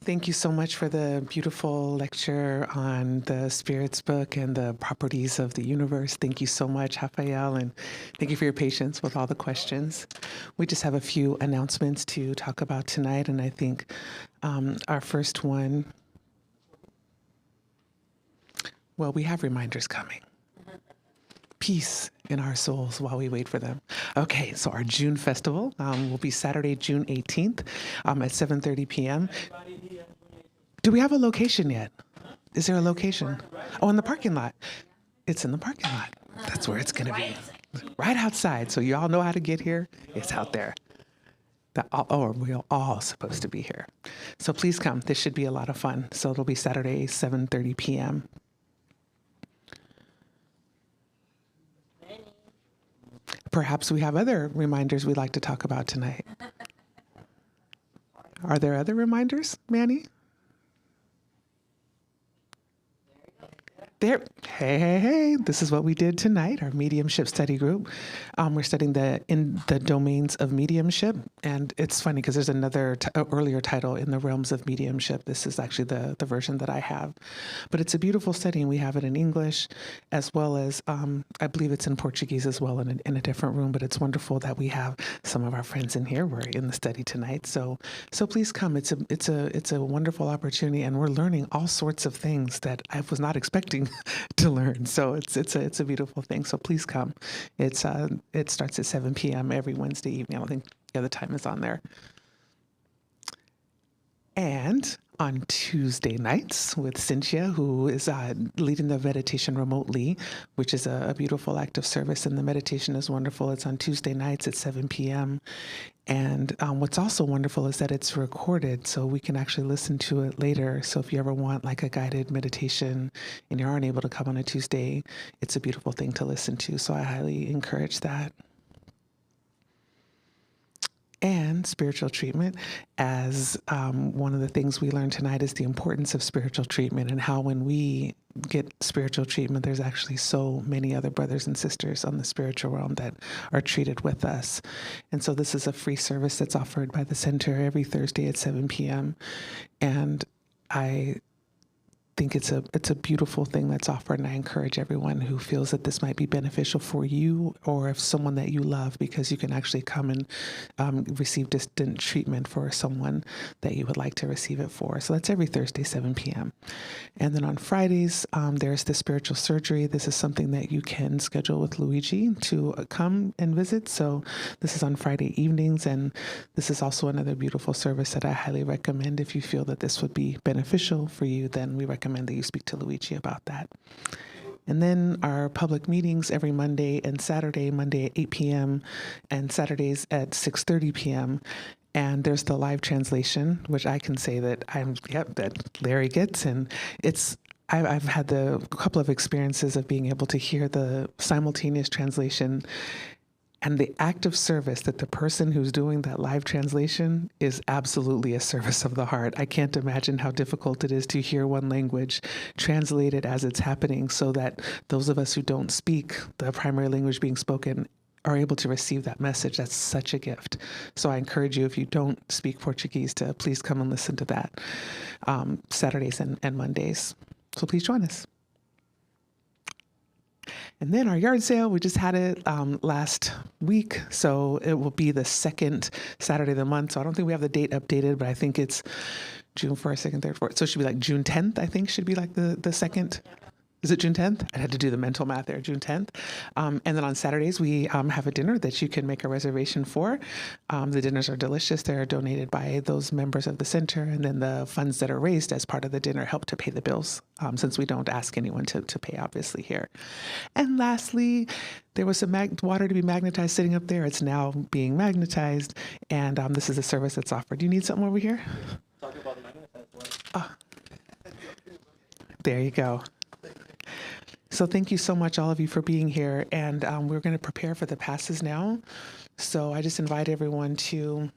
Thank you so much for the beautiful lecture on the Spirits book and the properties of the universe. Thank you so much, Raphael, and thank you for your patience with all the questions. We just have a few announcements to talk about tonight, and I think our first one, well, we have reminders coming. Peace in our souls while we wait for them. Okay, so our June festival will be Saturday, June 18th at 7:30 p.m. Do we have a location yet? Is there a location? Oh, in the parking lot. It's in the parking lot. That's where it's going to be. Right outside. So you all know how to get here. It's out there. We're all supposed to be here. So please come. This should be a lot of fun. So it'll be Saturday, 7:30 p.m. Perhaps we have other reminders we'd like to talk about tonight. Are there other reminders, Manny? There. Hey, this is what we did tonight, our mediumship study group. We're studying in the domains of mediumship, and it's funny because there's another earlier title, In the Realms of Mediumship. This is actually the version that I have. But it's a beautiful study, and we have it in English, as well as, I believe it's in Portuguese as well in a different room, but it's wonderful that we have some of our friends in here. We're in the study tonight, so please come. It's a wonderful opportunity, and we're learning all sorts of things that I was not expecting to learn. So it's a beautiful thing. So please come. It starts at 7 p.m. every Wednesday evening. I don't think the other time is on there. And on Tuesday nights with Cynthia, who is leading the meditation remotely, which is a beautiful act of service. And the meditation is wonderful. It's on Tuesday nights at 7 p.m. And what's also wonderful is that it's recorded, so we can actually listen to it later. So if you ever want like a guided meditation and you aren't able to come on a Tuesday, it's a beautiful thing to listen to. So I highly encourage that. And spiritual treatment, as one of the things we learned tonight is the importance of spiritual treatment, and how when we get spiritual treatment, there's actually so many other brothers and sisters on the spiritual realm that are treated with us. And so this is a free service that's offered by the center every Thursday at 7 p.m. And I think it's a beautiful thing that's offered, and I encourage everyone who feels that this might be beneficial for you or if someone that you love, because you can actually come and receive distant treatment for someone that you would like to receive it for. So that's every Thursday, 7 p.m. And then on Fridays, there's the spiritual surgery. This is something that you can schedule with Luigi to come and visit. So this is on Friday evenings, and this is also another beautiful service that I highly recommend. If you feel that this would be beneficial for you, then we recommend that you speak to Luigi about that. And then our public meetings every Monday and Saturday, Monday at 8 p.m. and Saturdays at 6:30 p.m. And there's the live translation, which I can say that that Larry gets. And I've had a couple of experiences of being able to hear the simultaneous translation. And the act of service that the person who's doing that live translation is absolutely a service of the heart. I can't imagine how difficult it is to hear one language translated as it's happening, so that those of us who don't speak the primary language being spoken are able to receive that message. That's such a gift. So I encourage you, if you don't speak Portuguese, to please come and listen to that Saturdays and Mondays. So please join us. And then our yard sale, we just had it last week, so it will be the second Saturday of the month. So I don't think we have the date updated, but I think it's June 1st, 2nd, 3rd, 4th. So it should be like June 10th, I think, should be like the second. Is it June 10th? I had to do the mental math there, June 10th. And then on Saturdays, we have a dinner that you can make a reservation for. The dinners are delicious. They're donated by those members of the center. And then the funds that are raised as part of the dinner help to pay the bills, since we don't ask anyone to pay, obviously, here. And lastly, there was some water to be magnetized sitting up there. It's now being magnetized. And this is a service that's offered. Do you need something over here? Talking about magnetized water. Oh. There you go. So thank you so much, all of you, for being here. And we're going to prepare for the passes now. So I just invite everyone to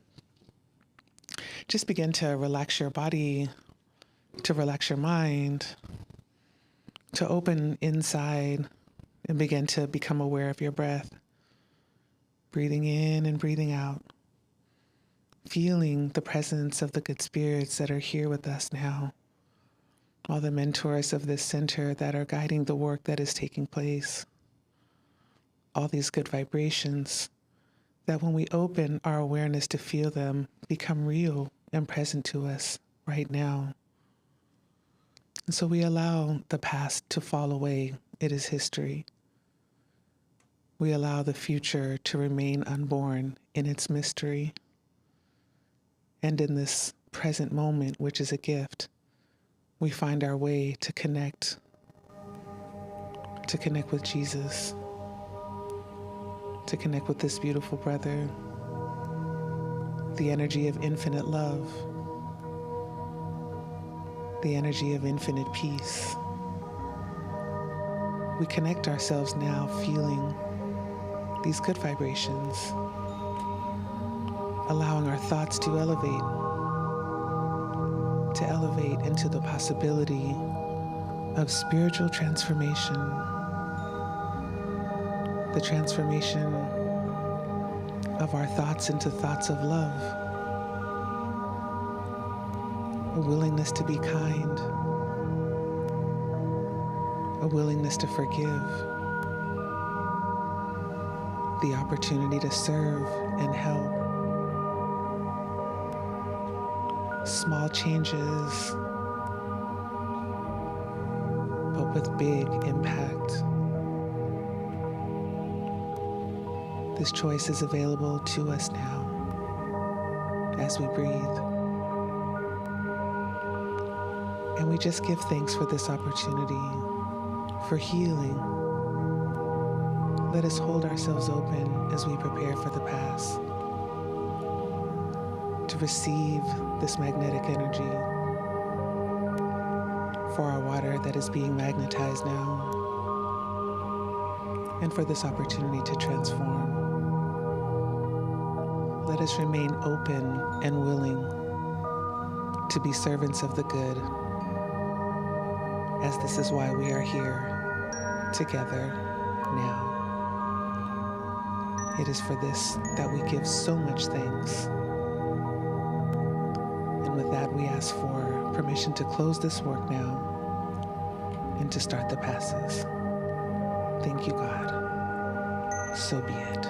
just begin to relax your body, to relax your mind, to open inside and begin to become aware of your breath, breathing in and breathing out, feeling the presence of the good spirits that are here with us now. All the mentors of this center that are guiding the work that is taking place. All these good vibrations that when we open our awareness to feel them, become real and present to us right now. And so we allow the past to fall away. It is history. We allow the future to remain unborn in its mystery. And in this present moment, which is a gift, we find our way to connect with Jesus, to connect with this beautiful brother, the energy of infinite love, the energy of infinite peace. We connect ourselves now feeling these good vibrations, allowing our thoughts to elevate into the possibility of spiritual transformation, the transformation of our thoughts into thoughts of love, a willingness to be kind, a willingness to forgive, the opportunity to serve and help. Small changes, but with big impact. This choice is available to us now as we breathe. And we just give thanks for this opportunity, for healing. Let us hold ourselves open as we prepare for the pass, to receive this magnetic energy, for our water that is being magnetized now, and for this opportunity to transform. Let us remain open and willing to be servants of the good, as this is why we are here together now. It is for this that we give so much thanks. And with that, we ask for permission to close this work now and to start the passes. Thank you, God. So be it.